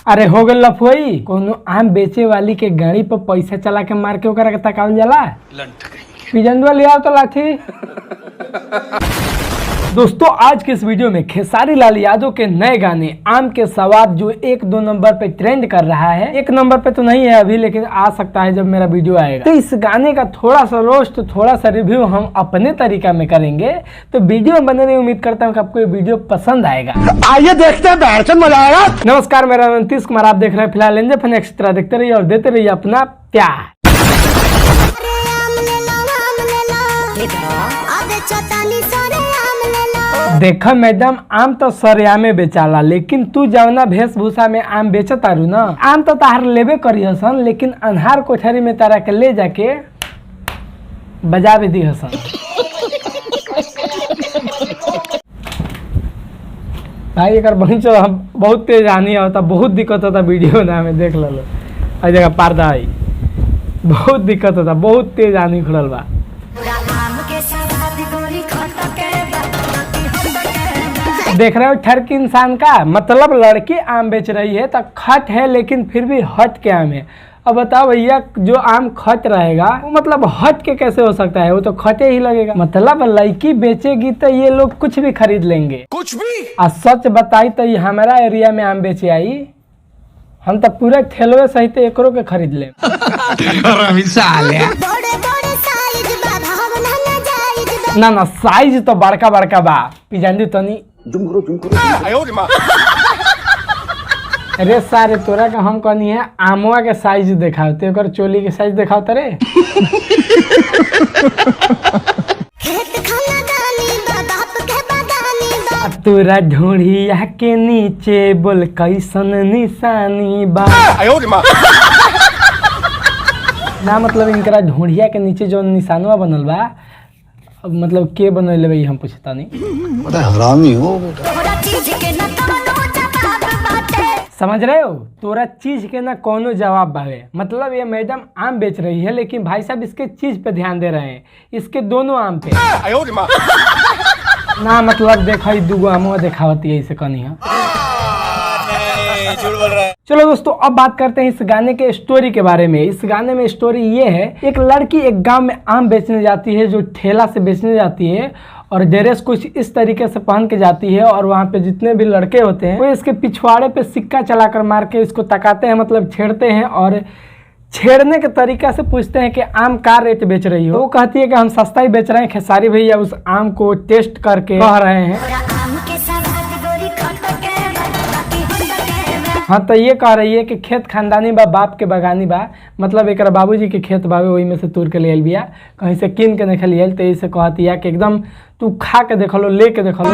अरे हो गल लफोई, कोनो आम बेचे वाली के गाड़ी पर पैसा चला के मार के ओकरा के तकावल जाला। पिजंदवा ले आओ तो लाठी। दोस्तों आज के इस वीडियो में खेसारी लाल यादव के नए गाने आम के सवाद जो 1-2 नंबर पे ट्रेंड कर रहा है। 1 नंबर पे तो नहीं है अभी, लेकिन आ सकता है जब मेरा वीडियो आएगा। तो इस गाने का थोड़ा सा रोस्ट, थोड़ा सा रिव्यू हम अपने तरीका में करेंगे। तो वीडियो बने रही, उम्मीद करता हूँ कि आपको ये वीडियो पसंद आएगा। आइए देखते हैं, मजा आएगा। नमस्कार, मेरा नाम नीतीश कुमार, आप देख रहे हैं फिलहाल एनजे फन एक्स्ट्रा। देखते रहिए और देते रहिए अपना प्यार। देखा मैडम, आम तो सरेआमे बेचाला, लेकिन तू जवना वेशभूषा में आम बेचत तारू ना, आम तो तार लेबे करी हसन, लेकिन अन्हार कोठरी में तारा के ले जाके बजा भी दी हसन। भाई एक बनी चलो, हम बहुत तेज आनी होता, बहुत दिक्कत होता वीडियो ना में देख लो। हर जगह पर्दा आई, बहुत दिक्कत होता, बहुत तेज आनी खुलल बा। देख रहे हो ठरकी इंसान का मतलब, लड़की आम बेच रही है तो खट है, लेकिन फिर भी हट के आम है। अब बताओ भैया, जो आम खट रहेगा वो मतलब हट के कैसे हो सकता है? वो तो खटे ही लगेगा। मतलब लड़की बेचेगी तो ये लोग कुछ भी खरीद लेंगे, कुछ भी। और सच बताई तो ये हमारा एरिया में आम बेचे आई, हम तो पूरे ठेलवे सहित एकरो के खरीद ले। ना साइज तो बड़का बड़का बा, पिजांदी तनी अरे सारे तोरा का हम कहनी है आमवा के साइज दिखाओ, तो चोली के साइज दिखाओ तरे। तोरा ढोढ़िया के नीचे बोल कैसन निशानी बा। ना मतलब इनकरा ढोढ़िया के नीचे जो निशानवा बनल बा, अब मतलब के बनैले भाई हम पूछता नहीं। बड़ा हरामी हो बेटा। समझ रहे हो, तोरा चीज के ना कोनो जवाब बावे। मतलब ये मैडम आम बेच रही है, लेकिन भाई साहब इसके चीज पे ध्यान दे रहे हैं, इसके दोनों आम पे। ना मतलब देखा दूगो आमवा दिखावती है, इसे कहनी है। चलो दोस्तों, अब बात करते हैं इस गाने के स्टोरी के बारे में। इस गाने में स्टोरी ये है, एक लड़की एक गांव में आम बेचने जाती है, जो ठेला से बेचने जाती है, और ड्रेस कुछ इस तरीके से पहन के जाती है। और वहाँ पे जितने भी लड़के होते हैं वो इसके पिछवाड़े पे सिक्का चलाकर मार के इसको तकाते हैं, मतलब छेड़ते हैं। और छेड़ने के तरीका से पूछते हैं कि आम का रेट बेच रही हो। वो कहती है कि हम सस्ता ही बेच रहे हैं। खेसारी भैया उस आम को टेस्ट करके कह रहे हैं। हाँ, तो ये कह रही है कि खेत खानदानी बा, बाप के बगानी बा, मतलब एक बाबूजी के खेत बावे, वही में से तोड़ के ले आइल बिया, कहीं से कीन के नहीं लिया। तो इसे कहती है कि एकदम तू खा के देख लो, ले के देख लो,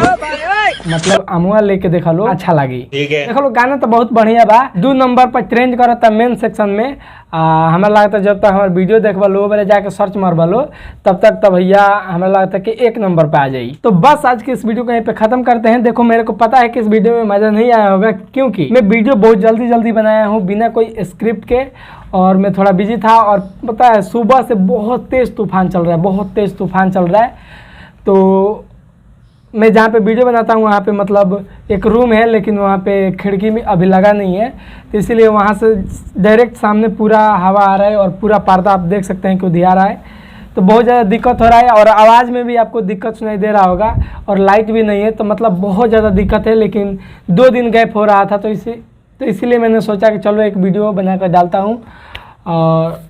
मतलब अमुआ लेके देख लो, अच्छा लगी। देख लो, गाना तो बहुत बढ़िया बा, 2 नंबर पर ट्रेंड करता मेन सेक्शन में। हमें लगता है जब तक हमारे वीडियो देखवा लो, मेरे जाके सर्च मारवा लो, तब तक तो भैया हमें लगता है कि 1 नंबर पे आ जाएगी। तो बस आज की इस वीडियो को यहीं पे खत्म करते हैं। देखो, मेरे को पता है कि इस वीडियो में मजा नहीं आया होगा, क्योंकि मैं वीडियो बहुत जल्दी बनाया हूँ, बिना कोई स्क्रिप्ट के, और मैं थोड़ा बिजी था। और पता है सुबह से बहुत तेज तूफान चल रहा है, बहुत तेज तूफान चल रहा है। तो मैं जहाँ पे वीडियो बनाता हूँ वहाँ पे मतलब एक रूम है, लेकिन वहाँ पे खिड़की में अभी लगा नहीं है, तो इसीलिए वहाँ से डायरेक्ट सामने पूरा हवा आ रहा है, और पूरा पर्दा आप देख सकते हैं कि उधिया रहा है। तो बहुत ज़्यादा दिक्कत हो रहा है, और आवाज़ में भी आपको दिक्कत सुनाई दे रहा होगा, और लाइट भी नहीं है, तो मतलब बहुत ज़्यादा दिक्कत है। लेकिन 2 दिन गैप हो रहा था, तो इसीलिए मैंने सोचा कि चलो एक वीडियो बना कर डालता हूँ। और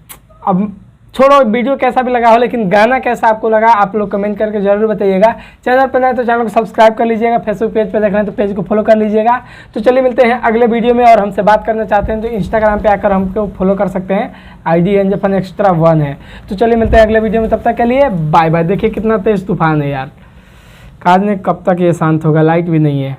अब छोड़ो वीडियो कैसा भी लगा हो, लेकिन गाना कैसा आपको लगा आप लोग कमेंट करके जरूर बताइएगा। चैनल पर नए तो चैनल को सब्सक्राइब कर लीजिएगा, फेसबुक पेज पे देख रहे हैं तो पेज को फॉलो कर लीजिएगा। तो चलिए मिलते हैं अगले वीडियो में। और हमसे बात करना चाहते हैं तो इंस्टाग्राम पे आकर हमको फॉलो कर सकते हैं, ID एनजे फन एक्स्ट्रा 1 है। तो चलिए मिलते हैं अगले वीडियो में, तब तक के लिए बाय बाय। देखिए कितना तेज तूफान है यार, आज ने कब तक ये शांत होगा, लाइट भी नहीं है।